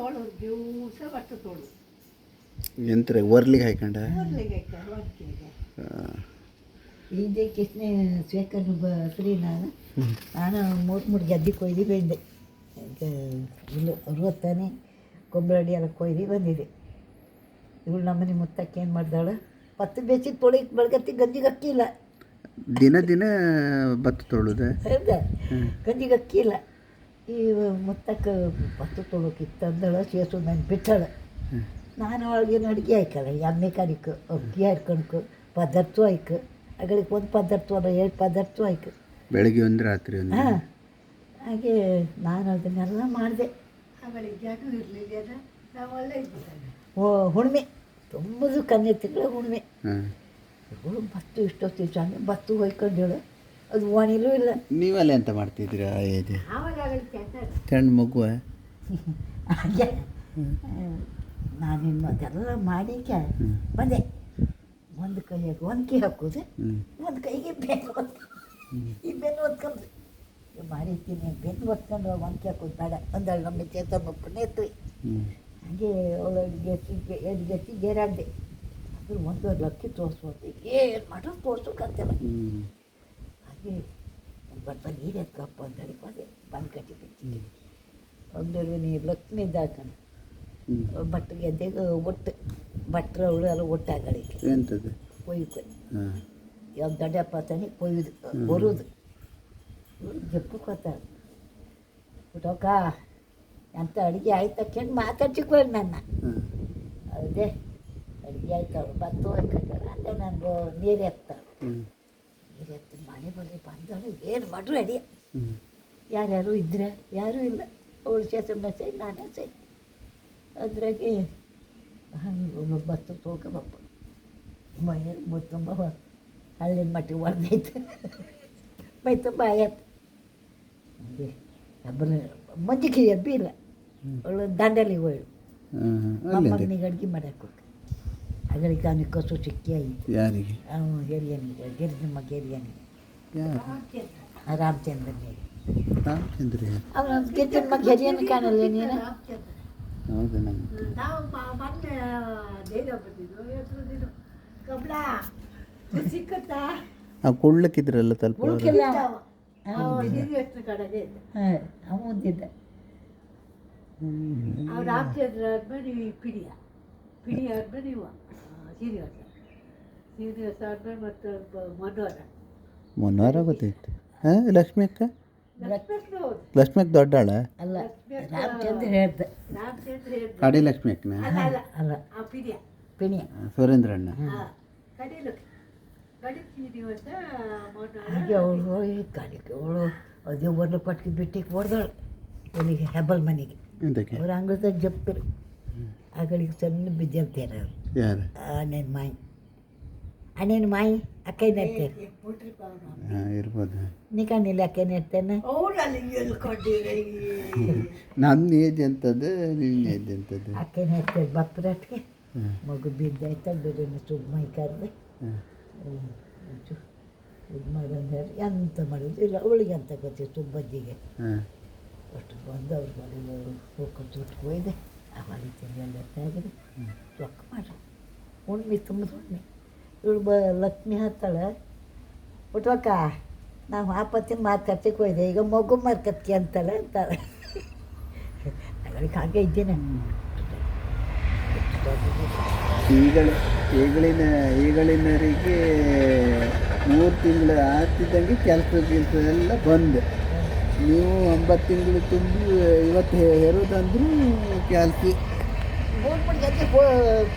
ತೋಳು ದಿವಸ ಬಟ್ಟೆ ತೋಳು ಎಂತ ಒರ್ಲಿಗೆ ಹಾಕೊಂಡ ಹಿಂದೆ ಕೃಷ್ಣ ಸ್ವೇಕನ್ನು ಬಸ್ರಿ ನಾನು ಮೂರು ಗದ್ದೆ ಕೊಯ್ದು ಬಂದೆ ಇಲ್ಲ 60 ಕೊಂಬಳಡಿ ಎಲ್ಲ ಕೊಯ್ದು ಬಂದಿದೆ. ಇವಳು ನಮ್ಮನೆ ಮುತ್ತಕ್ಕೆ ಏನು ಮಾಡ್ದಾಳು 10 ಬೇಸಿ ತೊಳಿಗೆ ಬೆಳಗತ್ತಿ ಗಂಜಿಗೆ ಅಕ್ಕಿಲ್ಲ. ದಿನ ಭತ್ತ ತೊಳುದೆ ಹೌದಾ ಗಂಜಿಗೆ ಅಕ್ಕಿಲ್ಲ. ಈ ಮುತ್ತಕ್ಕೆ ಭತ್ತ ತೊಳೋಕಿತ್ತು ಅಂದಳು ಸೇಸು ನಾನು ಬಿಟ್ಟಳು. ನಾನು ಒಳಗೇನು ಅಡುಗೆ ಆಯ್ಕಲ್ಲ ಎಮ್ಮೆ ಕರಿಕು ಅಕ್ಕಿ ಹರ್ಕೊಳ್ಕು ಪದಾರ್ಥ ಆಯ್ಕು ಅಗಳಿಗೆ ಒಂದು ಪದಾರ್ಥ ಅಲ್ಲ 2 ಪದಾರ್ಥ ಆಯ್ಕು ಬೆಳಗ್ಗೆ ಒಂದು ರಾತ್ರಿ ಒಂದು. ಹಾಂ ಹಾಗೆ ನಾನು ಅದನ್ನೆಲ್ಲ ಮಾಡಿದೆ. ಆಮೇಲೆ ಜಾಗ ಇರಲಿಲ್ಲ ನಾವು ಒಳ್ಳೆ ಇದ್ದಿದ್ದಾನೆ. ಹುಣ್ಣಿಮೆ ತುಂಬದು ಕನ್ಯೆ ತಿಂಗಳ ಹುಣ್ಣಿಮೆ. ಹಾಂ ಭತ್ತ ಇಷ್ಟೊತ್ತು ಚೆನ್ನಾಗಿ ಭತ್ತ ಹೊಯ್ಕೊಂಡೇಳು ಅದು ಒಣಿಲೂ ಇಲ್ಲ. ನೀವೆಲ್ಲ ಎಂತ ಮಾಡ್ತಿದ್ದೀರಾ? ಏಜೆ ಆವಾಗ ಸಣ್ಣ ಮಗುವ ಹಾಗೆ ನಾನಿನ್ನು ಅದೆಲ್ಲ ಮಾಡಿಕೆ ಬಂದೆ. ಒಂದು ಕೈಯಾಗ ಒನ್ಕಿ ಹಾಕೋದು, ಒಂದು ಕೈಗೆ ಬೆನ್ನು ಈ ಬೆನ್ನು ಒತ್ಕೊಂಡು ಮಾಡಿರ್ತೀನಿ. ಬೆನ್ನು ಒತ್ಕೊಂಡು ಒನ್ಕಿ ಹಾಕೋದು ಬೇಡ ಒಂದಳು ನಮ್ಮ ಚೇತ ಮಕ್ಕಳನ್ನ ಎತ್ವಿ. ಹಾಗೆ ಅವಳು ಎರಡು ಗತಿ ಗೇರಾಡ್ದೆ. ಅದ್ರ 1.5 ಲಕ್ಷ ತೋರಿಸ್ಬೋದು. ಏನು ಮಾಡೋದು ತೋರ್ಸೋಕ್ಕಂತಲ್ಲ. ಹಾಗೆ ಒಂದು ಬಟ್ಟ ನೀರು ಎತ್ಕಪ್ಪ ಅಂತ ಹೇಳಿಕೊಂಡೆ ಬಂದು ಕಟ್ಟಿ ಬಿಟ್ಟಿದ್ದೀನಿ. ಒಂದು ನೀರು ಲಕ್ಷ್ಮಿ ಇದ್ದಾಕಣ ಬಟ್ಟೆ ಗೆದ್ದೆಗೆ ಒಟ್ಟು ಭಟ್ರ ಅವಳು ಎಲ್ಲ ಒಟ್ಟಾಗಳಿಗೆ ಎಂಥದ್ದು ಕೊಯ್ದು ಯಾವ ದೊಡ್ಡಪ್ಪ ತಾನೆ ಕೊಯ್ದು ಬರೋದು ಜಪ್ಪು ಕೊತ್ತಾರೆ ಬಿಟ್ಟೋಕ ಅಂತ ಅಡುಗೆ ಆಯ್ತು ಕೆಂಡು ಮಾತಾಡ್ಸಿಕೊಳ್ಳಿ ನನ್ನ. ಅದೇ ಅಡುಗೆ ಆಯ್ತವ್ರು ಭತ್ತ ಹೋಗ್ತಾರೆ ಅಲ್ಲೇ ನನಗೂ ನೀರು ಎತ್ತಾರೆ. ನೀರು ಎತ್ತಿ ಮನೆ ಬಳಿ ಬಂದಳು ಏನು ಮಾಡ್ರು ಅಡಿಯ ಯಾರ್ಯಾರು ಇದ್ರೆ ಯಾರೂ ಇಲ್ಲ. ಅವಳು ಸೇಸಮ್ಮ ಸೈ ನಾನೇ ಸೈ ಅದ್ರಾಗೆ ಭತ್ತ ತೊಳ್ಕೊಬಪ್ಪ ಮೈ ತುಂಬ ಹಳ್ಳಿನ ಮಟ್ಟಿಗೆ ಹೊಡೆದೈತೆ ಮೈ ತುಂಬ ಆಯತ್ತು. ಹಾಗೆ ಹಬ್ಬನ ಮಜ್ಜಿಗೆ ಎಬ್ಬಿ ಇಲ್ಲ. ಅವಳು ದಂಡಲಿಗೆ ಹೋಳು ಮಗನಿಗೆ ಅಡುಗೆ ಮಾಡಕ್ಕೆ ಹೋಗಿ ಅಗಳಿಗೆ ಅವನಿಗೆ ಕಸು ಸಿಕ್ಕಿ ಆಯಿತು. ಯಾರಿಗೆ? ಅವನು ಹಿರಿಯನಿಗೆ ಗಿರಿಜಮ್ಮ ಹಿರಿಯನಿಗೆ ರಾಮಚಂದ್ರನಿಗೆ. ರಾಮಚಂದ್ರ ಅವನು ಗಿರಿಜಮ್ಮ ಹಿರಿಯನ ಕಾಣಲ್ಲ ನೀನು? ಹೌದಾ? ನಮ್ಮ ನಾವು ಮೊನ್ನೆ ದೇವ ಬಂದಿದ್ದು ಎಷ್ಟು ಕಬ್ಲ ಸಿಕ್ಕತ್ತಾ ಕೊಡ್ಲಿಕ್ಕಿದ್ರಲ್ಲ ತಲ್ಪ ಉಳ್ಕಿಲ್ಲ. ಎಷ್ಟು ಕಡೆಗೆ ಇದೆ. ಹಾಂ ಮುಂದಿದ್ದ ಅವ್ರು ರಾಮಚಂದ್ರ ಆದ್ಮೇಲೆ ಪಿಡಿಯ ಆದ್ಮೇಲೆ ಇವ ಶ್ರೀನಿವಾಸ ಆದ್ಮೇಲೆ ಮತ್ತು ಮೊನ್ನವಾರ ಗೊತ್ತಾಯ್ತು. ಹಾಂ ಲಕ್ಷ್ಮಿ ಅಕ್ಕ ಲಕ್ಷ್ಮಿ ಅಕ್ಕ ದೊಡ್ಡಾಳ ಅಲ್ಲ ರಾಮಚಂದ್ರ ಹೇಳ್ದ. ರಾಮಚಂದ್ರ ಹೇಳಿದ್ರು ಕಡಿ ಲಕ್ಷ್ಮಿ ಅಕ್ಕನ ಅಲ್ಲ ಆ ಪಿಡಿಯ ಪಿಣಿಯ ಸುರೇಂದ್ರಣ್ಣ. ಕಡಿಲು ಕಡಿ ಶ್ರೀನಿವಾಸ ಹಾಗೆ ಅವಳು ಕಾಡಿಗೆ ಅವಳು ಅದೇ ಒಂದು ಪಟ್ಟಿ ಬಿಟ್ಟಿಗೆ ಹೊಡೆದಳು ಅವನಿಗೆ ಹೆಬ್ಬಲ್ ಮನೆಗೆ. ಎಂತಕ್ಕೆ? ಅವ್ರ ಅಂಗಳದ ಜಪ್ಪಿರು ಆಗಳಿಗೆ ಸಣ್ಣ ಬಿದ್ದಿರ್ತಾರೆ ಅವರು. ಯಾರು? ಅಣ್ಣನ ಮಾಯಿ ಅಕ್ಕೈನ ಇರ್ತಾರೆ. ಹಾಂ ಇರ್ಬೋದು. ನೀ ಕಾಣಿಲ್ಲ ಅಕ್ಕೈನ ಇರ್ತೇನೆ. ಅವಳಲ್ಲಿ ಎಲ್ಕೊಂಡಿರಿ ನನ್ನ ಏಜ್ ಎಂಥದ್ದು ನಿನ್ನ ಏಜ್ ಎಂಥದ್ದು? ಅಕ್ಕೈನ ಇರ್ತಾರೆ ಬಪ್ಪರಟ್ಗೆ ಮಗು ಬಿದ್ದಾಯ್ತ ಬೇರೆ ಸುಮ್ಮ ಮೈ ಕರೆದು ಇದು ಮಾಡೋದು ಎಂತ ಮಾಡೋದು ಇಲ್ಲ. ಅವಳಿಗೆ ಅಂತ ಗೊತ್ತಿತ್ತು ತುಂಬಜ್ಜಿಗೆ ಹಾಂ ಅಷ್ಟು ಬಂದು ಅವ್ರು ಮನೆಗೆ ಹೋಗ್ಕೊಂಡು ಸುಟ್ಟು ಹೋಯ್ದೆ. ಅವಾಗ ಎಲ್ಲ ತೆಗೆದು ರೊಕ್ಕ ಮಾಡ್ರಿ ಹುಣ್ಮೆ ತುಂಬ ಹುಣ್ಮೆ. ಇವಳು ಲಕ್ಷ್ಮಿ ಹತ್ತಾಳೆ ಬಿಟ್ವಕ್ಕ ನಾವು ಆಪತ್ತಿನ ಮಾತಾಡ್ಸಕ್ಕೆ ಹೋಯ್ದೆ ಈಗ ಮಗು ಮಾರ್ಕತ್ತಿ ಅಂತಾಳೆ ಅಂತಾಳೆ. ಅಗಳಿಗೆ ಹಾಗೆ ಇದ್ದೇನೆ. ಈಗಳಿನವರಿಗೆ 3 ತಿಂಗಳು ಆಗ್ತಿದ್ದಂಗೆ ಕೆಲಸ ಎಲ್ಲ ಬಂದು ನೀವು 9 ತಿಂಗಳು ತುಂಬಿ ಇವತ್ತು ಹೆರೋದಂದ್ರೂ ಕೆಲಸ 3 ಗದ್ದೆ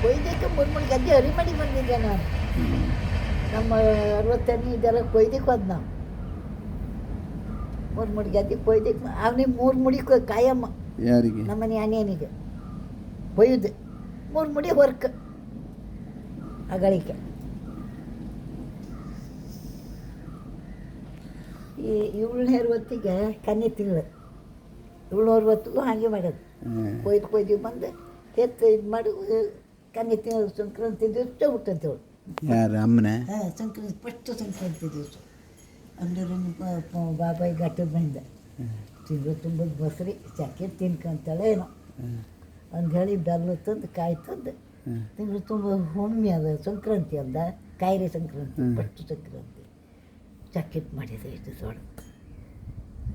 ಕೊಯ್ದಕ್ಕೆ 3 ಗದ್ದೆ ಹರಿ ಮಾಡಿ ಬಂದಿದ್ದೆ ನಾನು. ನಮ್ಮ 60 ಇದೆಲ್ಲ ಕೊಯ್ದಕ್ಕೆ ಹೋದ್ ನಾವು 3 ಗದ್ದೆ ಕೊಯ್ದಕ್ಕೆ ಅವನಿಗೆ 3 ಮುಡಿ ಕಾಯಮ್ಮ. ಯಾರಿಗೆ? ನಮ್ಮನೆ ಅಣ್ಣನಿಗೆ ಕೊಯ್ದು 3 ಮುಡಿ ವರ್ಕ್ ಅಗಳಿಕೆ. ಈ 7 ಕನ್ಯೆ ತಿಂಗಳು 7 ಹಾಗೆ ಮಾಡೋದು. ಕೊಯ್ದು ಬಂದು ಎತ್ತು ಇದು ಮಾಡಿ ಕನ್ಯೆ ತಿಂಗಳು ಸಂಕ್ರಾಂತಿ ದಿವಸ ಹುಟ್ಟಂತೇಳು. ಯಾರು? ಅಮ್ಮನೆ? ಹಾಂ ಸಂಕ್ರಾಂತಿ ಫಸ್ಟ್ ಸಂಕ್ರಾಂತಿ ದಿವಸ ಅಂದ್ರೆ ಬಾಬಾಯಿ ಘಟ್ಟದ ಬಂದ ತಿಂಗಳು ತುಂಬ ಬಸ್ರಿ ಚಕ್ಕೆ ತಿನ್ಕೊಂತಾಳೆ ಏನೋ ಒಂದು ಹೇಳಿ ಬೆಲ್ಲ ತಂದು ಕಾಯಿ ತಂದು ತಿಂಗಳು ತುಂಬ ಹುಣ್ಣಿಮೆ ಅದ ಸಂಕ್ರಾಂತಿ ಅಲ್ದ ಕಾಯಿಲೆ ಸಂಕ್ರಾಂತಿ ಫಸ್ಟ್ ಸಂಕ್ರಾಂತಿ ಚಕ್ಕಿಟ್ ಮಾಡಿದೆ ಇಷ್ಟು ದೊಡ್ಡ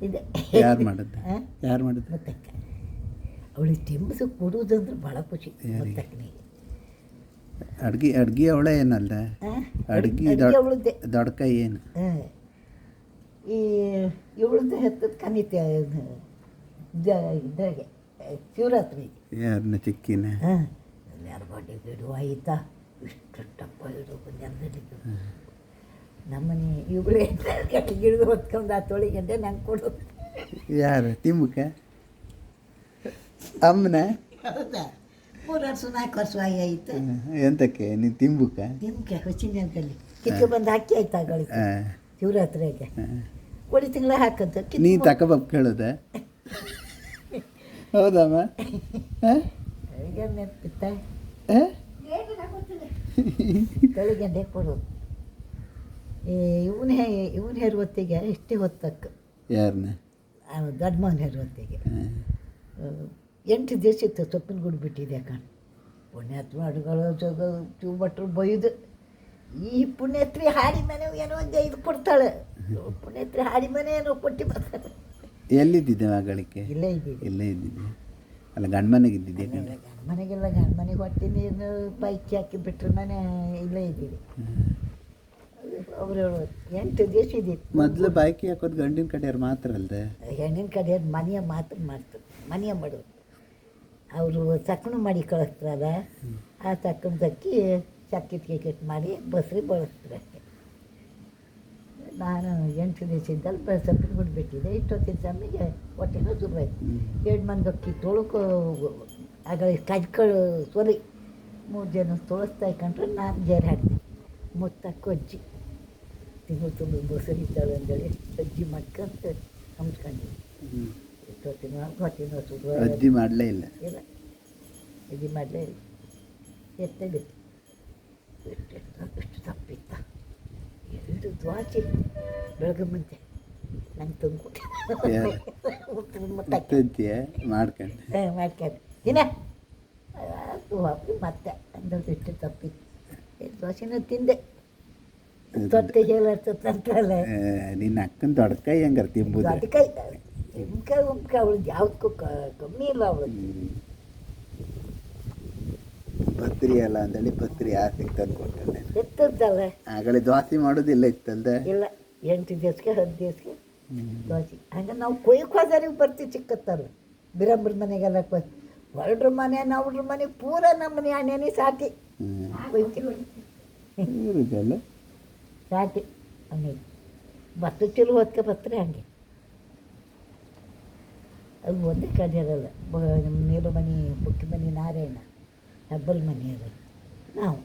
ಇದೆ. ಯಾರು ಮಾಡಿದ್ದೆ? ಯಾರು ಮಾಡಿದ್ದು? ಮುತ್ತಕ್ಕ ಅವಳಿಗೆ ತಿಂಬಸು ಕೊಡುವುದಂದ್ರೆ ಭಾಳ ಖುಷಿ ಮುತ್ತಕ್ಕನಿಗೆ. ಅಡ್ಗೆ ಅವಳೇ ಏನಲ್ಲ ಅಡ್ಗೆ ಅವಳದ್ದೆ ದೊಡ್ಡ ಕೈ ಏನು ಈ ಇವಳದ್ದು ಹೆತ್ತದ ಕನಿತೆ ಇದಾಗೆ ಶಿವರಾತ್ರಿ ಯಾರನ್ನ ಚಿಕ್ಕಿನ ಯಾರು ಬಡ್ಡಿ ಬಿಡು ಆಯ್ತಾ ಇಷ್ಟು ಟಪ್ಪ ಇಡು ನೆಲದಲ್ಲಿದ್ದು ನಮ್ಮನೆ ಇವುಗಳೇ ಗಿಡದು ಹೊತ್ಕೊಂಡು ಆ ತೊಳಿಗಂಡೆ ನಂಗೆ ಕೊಡು. ಯಾರು ತಿಮ್ಮಕ್ಕ ಅಮ್ಮನ? ಹೌದಾ 3 ವರ್ಷ 4 ವರ್ಷ ಆಯ್ತು. ಎಂತಕ್ಕೆ ನೀನು ತಿಂಬುಕ್ಕ? ತಿಮ್ಮಕ್ಕೆ ಹೊಚ್ಚಿನಲ್ಲಿ ಕಿತ್ತು ಬಂದು ಹಾಕಿ ಆಯ್ತು ಆಗಳಿಗೆ ಶಿವರಾತ್ರಿಗೆ ಕೋಳಿ ತಿಂಗಳ ಹಾಕಂತ ನೀ ತಕಬಕ್ ಕೇಳೋದೆ ಹೌದಮ್ಮ? ಈಗ ನೆನಪಿತ್ತ ತೊಳಿಗಂಡೆ ಕೊಡೋದು. ಇವನು ಹೇರು ಹೊತ್ತಿಗೆ ಇಷ್ಟೇ ಹೊತ್ತಕ್ಕೆ ಯಾರನ್ನ? ದೊಡ್ಡ ಮಗನ ಹೇರು ಹೊತ್ತಿಗೆ 8 ದಿವಸ ಇತ್ತು ಸೊಪ್ಪಿನ ಗುಡಿ ಬಿಟ್ಟಿದೆ ಕಣ್. ಪುಣ್ಯಾತ್ಮ ಅಡುಗಳು ಚೂ ಭಟ್ರು ಬೈದು ಈ ಪುಣ್ಯತ್ರಿ ಹಾಡಿ ಮನೆ ಏನೋ ಒಂದು ಇದು ಕೊಡ್ತಾಳೆ. ಪುಣ್ಯತ್ರಿ ಹಾಡಿ ಮನೆ ಏನೋ ಕೊಟ್ಟು ಬರ್ತಾಳೆ. ಎಲ್ಲಿದ್ದಿದ್ದೆ ಮಗಳಿಗೆ? ಇಲ್ಲೇ ಇದ್ದೀವಿ. ಇಲ್ಲೇ ಇದ್ದಿದ್ದೆ ಅಲ್ಲ ಗಂಡ ಮನೆಗೆ ಇದ್ದಿದ್ದೆ? ಗಂಡ ಮನೆಗೆಲ್ಲ ಗಂಡ ಮನೆಗೆ ಹೊಟ್ಟೆ ನೀರು ಬೈಕ್ ಹಾಕಿ ಬಿಟ್ಟರೆ ಮನೆ ಇಲ್ಲೇ ಇದ್ದೀವಿ. ಅವರು 8 ದಿವಸ ಇದ್ದಿತ್ತು. ಮೊದಲು ಬಾಯ್ಕಿ ಹಾಕೋದು ಗಂಡಿನ ಕಡೆಯವ್ರು ಮಾತ್ರ ಅಲ್ಲದೆ ಹೆಣ್ಣಿನ ಕಡೆಯವ್ರು ಮನೆಯ ಮಾತು ಮಾಡ್ತಾರೆ. ಮನೆಯ ಮಾಡೋದು ಅವರು ಸಕ್ಕಣು ಮಾಡಿ ಕಳಿಸ್ತಾರಲ್ಲ ಆ ಸಕ್ಕಣದಕ್ಕಿ ಚಕ್ಕಿಟ್ ಗಿಕ್ಕಿಟ್ ಮಾಡಿ ಬಸ್ರಿ ಬಳಸ್ತಾರೆ ಅಷ್ಟೇ. ನಾನು 8 ದಿವಸ ಇದ್ದಲ್ಲಿ ಸೊಪ್ಪಿನ ಗುಡಿ ಬಿಟ್ಟಿದ್ದೆ. ಇಷ್ಟೊತ್ತಿನ ಸಮಯಕ್ಕೆ ಹೊಟ್ಟೆನೂ ಶುರುವಾಯ್ತು. 2 ಮಂದಿ ಅಕ್ಕಿ ತೊಳ್ಕೊ ಆಗ ಕಜ್ಗಳು ಸೊರಿ 3 ಜನ ತೊಳಸ್ತಾ ಇಕೊಂಡ್ರೆ ನಾನು ಜೇರು ಹಾಕ್ತೀನಿ. ಮುತ್ತಕ್ಕ ಅಜ್ಜಿ ತಿಂಗಳು ತುಂಬ ಬಸರಿದ್ದಾಳೆ ಅಂತೇಳಿ ಅಜ್ಜಿ ಮಾಡ್ಕೊಂತ ಹಂಚ್ಕೊಂಡಿದ್ವಿ. ಇಷ್ಟೊತ್ತಿನ ಹೊಟ್ಟೆನೂ ಶುರು ಅಜ್ಜಿ ಮಾಡಲೇ ಇಲ್ಲ. ಇಲ್ಲ ಅಜ್ಜಿ ಮಾಡಲೇ ಇಲ್ಲ. ಎತ್ತೇ ಬಿತ್ತು ಎಷ್ಟು ತಪ್ಪಿತ್ತ 2 ದ್ವಾಚಿ ಬೆಳಗ್ಗೆ ಮುಂಚೆ ನಂಗೆ ತಂದ್ಕೊಟ್ಟೆ ಮಾಡ್ಕೊಂಡು ಮಾಡ್ಕೊಂಡು ದಿನ ಅದು ಮತ್ತೆ ಅಂದ್ರೆ ಎಷ್ಟು ತಪ್ಪಿತ್ತು. 2 ದೋಸೆನೂ ತಿಂದೆ. ತೊಟ್ಟೆ ಹೇಳತ್ತಂತಲ್ಲ ನಿನ್ನ ಅಕ್ಕನ ದೊಡ್ಡ ಕೈ ಹೆಂಗಾರ ತಿಂಬುದು? ಅದಕ್ಕೆ ನಿಮ್ಕಾಯಿ ಉಮ್ಕಾಯಿ ಅವಳಿಗೆ ಯಾವುದಕ್ಕೂ ಕಮ್ಮಿ ಇಲ್ಲ ಅವಳಿಗೆ. ಪತ್ರಿ ಅಲ್ಲ ಅಂದೇಳಿ ಪತ್ರಿ ಆಸೆಗೆ ತಂದು ಕೊಟ್ಟೆ. ಎತ್ತದ್ದಲ್ಲ ಆಗಲೇ ದೋಸೆ ಮಾಡೋದಿಲ್ಲ ಇತ್ತಲ್ದ? ಇಲ್ಲ 8 ದಿವಸಕ್ಕೆ 10 ದಿವಸಕ್ಕೆ ದೋಸೆ. ಹಂಗೆ ನಾವು ಕೊಯ್ಯಕ್ಕೆ ಹೋದವ್ರಿಗೆ ಬರ್ತೀವಿ ಚಿಕ್ಕತ್ತಾರ ಬಿರಂಬ್ರ ಮನೆಗೆಲ್ಲ ಹೊರಡ್ರ ಮನೆ ನಾವ್ರ ಮನೆ ಪೂರ ನಮ್ಮ ಮನೆ ಹಣ್ಣೆನೆ ಸಾಕಿ ಇರುದಲ್ಲ ಸಾಕಿ ಹಂಗೆ ಭತ್ತ ಚಲೋ ಹೊತ್ಕೆ ಬರ್ತಾರೆ. ಹಂಗೆ ಅದು ಒಂದೇ ಕಡೆ ಇರಲ್ಲ. ನಮ್ಮ ನೀರು ಮನೆ ಮುಖ್ಯ ಮನೆ ನಾರಾಯಣ ಹಬ್ಬಲ್ ಮನೆ ಅದ. ನಾವು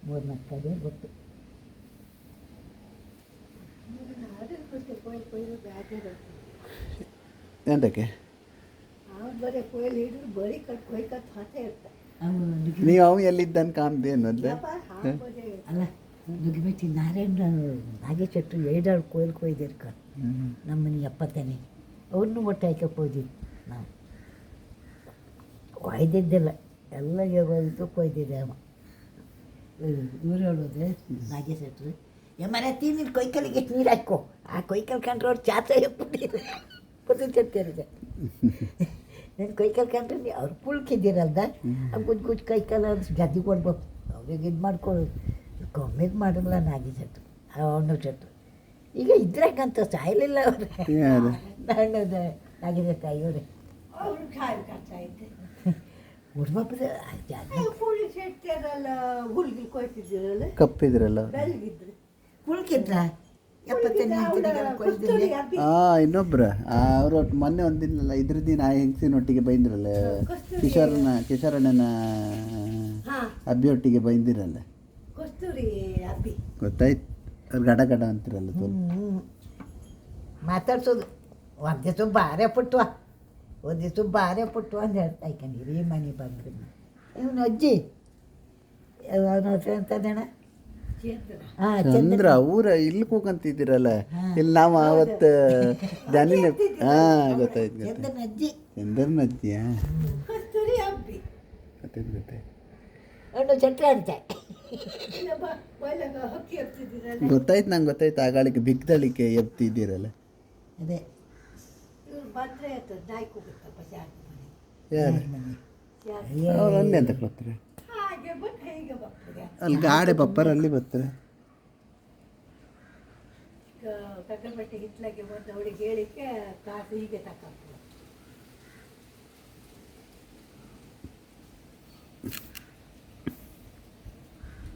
3-4 ಕಡೆ ಗೊತ್ತು. ಎಂತಕ್ಕೆ ಬರೀ ಕೊಯ್ಲು ಹಿಡಿದು ಬರೀ ಕಟ್ ಕೊಯ್ಕತ್ ಹಾಕೇ ಇರ್ತಾರೆ. ನೀವು ಅವು ಎಲ್ಲಿದ್ದಾನ ಕಾಣ್ದೆ ಅನ್ನೋದ್ಲ? ಅಲ್ಲ ನುಗ್ಗಿಬಿಟ್ಟು ನಾರಾಯಣ ನಾಗೇಶೆಟ್ರು 7 ಕೊಯ್ಲು ಕೊಯ್ದಿರ್ಕ ನಮ್ಮನೆ 70ನೇ ಅವ್ರನ್ನೂ ಒಟ್ಟು ಹಾಕಕ್ಕೆ ಹೋದಿದ್ದು. ನಾವು ಕೊಯ್ದಿದ್ದಿಲ್ಲ ಎಲ್ಲ ಇದು ಕೊಯ್ದಿದ್ದೆ. ಅವ ಇವ್ರು ಹೇಳೋದು ನಾಗೇಶೆಟ್ರು ಮನೆ ತಿಂದಿನ ಕೊಯ್ಕಲಿಗೆ ಎಷ್ಟು ನೀರು ಹಾಕೋ ಆ ಕೊಯ್ಕಲ್ ಕಂಡ್ರೆ ಅವ್ರು ಚಾತ ಪುಟ್ಟು ಚರ್ತಿರುತ್ತೆ. ನಾನು ಕೊಯ್ಕಲ್ ಕಂಡ್ರೆ ಅವ್ರು ಪುಳ್ಕಿದ್ದೀರಲ್ದ ಗುಜ್ ಗುಜ್ ಕೈಕಲ್ಲ ಗದ್ದೆ ಕೊಡ್ಬೇಕು ಅವ್ರಿಗೆ ಇದು ಮಾಡ್ಕೊಳ್ಳೋದು ಕಮ್ಮಿದು ಮಾಡಿಲ್ಲ ನಾಗೇಶೆಟ್ರು ಅವನು ಶೆಟ್ರು. ಈಗ ಇದ್ರಾಗಂತ ಸಾಯಲಿಲ್ಲ ಅವ್ರೆ ನನ್ನದ ನಾಗೇಶೆಟ್ರು ಇವರೇ ಹುಡ್ಬಬ್ಬದ ಹುಡುಗಿ ಕೊಯ್ತಿದ್ದೀರಲ್ಲ ಕಪ್ಪಿದ್ರಲ್ಲ ಬೆಳಗಿದ್ರು ಕುಳ್ಕಿದ್ರ 70ನೇ ಇನ್ನೊಬ್ರ ಅವ್ರು ಮೊನ್ನೆ ಒಂದಿನಲ್ಲ ಇದ್ರ ದಿನ ಆ ಹೆಂಗಸಿನೊಟ್ಟಿಗೆ ಬೈಂದ್ರಲ್ಲ ಕಿಶೋರಣ್ಣನ ಅಬ್ಬಿಯೊಟ್ಟಿಗೆ ಬೈಂದಿರಲ್ಲ ಕಸ್ತೂರಿ ಅಬ್ಬಿ ಗೊತ್ತಾಯ್ತು. ಅವ್ರು ಗಡ ಗಡ ಅಂತಿರಲ್ಲ ಮಾತಾಡ್ಸೋದು ಒಂದು ದಿವಸ ಬಾರೆ ಪುಟ್ಟುವ ಒಂದು ದಿವಸ ಬಾರೆ ಪುಟ್ಟುವ ಅಂತ ಹೇಳ್ತಾ ಇಕೊಂಡಿರಿ ಈ ಮನೆ ಬಂದ್ರೆ ಇವನು ಅಜ್ಜಿ ಅವನ ಹೆಸರು ಅಂತಂದಣ ಹಾಂ ಚಂದ್ರ ಊರ ಇಲ್ಲಿ ಕೂಕಂತಿದ್ದೀರಲ್ಲ ಇಲ್ಲಿ ನಾವು ಅವತ್ತು ಧ್ಯಾನಿನ ಹಾಂ ಗೊತ್ತಾಯ್ತು ಚಂದ್ರನ ಅಜ್ಜಿ ಚಂದ್ರನ ಅಜ್ಜಿಯಾ ಕಸ್ತೂರಿ ಹಬ್ಬಿ ಗೊತ್ತಾಯ್ತು ಗೊತ್ತಾಯ್ತು ಅವನು ಚಟ್ರ ಅಂತೆ ಹಕ್ಕಿ ಹಬ್ತಿದ್ದೀರಲ್ಲ ಗೊತ್ತಾಯ್ತು ನಂಗೆ ಗೊತ್ತಾಯ್ತು ಆಗಾಳಿಕೆ ಬಿಗ್ದಳಿಕೆ ಎಬ್ತಿದ್ದೀರಲ್ಲ ಅದೇ ಇವ್ರು ಬಂದರೆ ಆಯ್ತು ನಾಯಿ ಕೂಗುತ್ತಪ್ಪ ಜಾಗ ಮನೆ ಯಾರು ಅವ್ರು ಅಲ್ಲಿ ಅಂತ ಬರ್ತಾರೆ ಹಾಗೆ ಬಂದು ಹೇಗೆ ಬರ್ತದೆ ಅಲ್ಲಿ ಗಾಡಿ ಬಪ್ಪರ್ ಅಲ್ಲಿ ಬರ್ತಾರೆ ಕಗ್ಗಬಟ್ಟೆ ಹಿತ್ಲಾಗೆ ಬಂದು ಅವಳಿಗೆ ಹೇಳಿಕ್ಕೆ ಕಾಸು ಹೀಗೆ ತಗೊಂಡು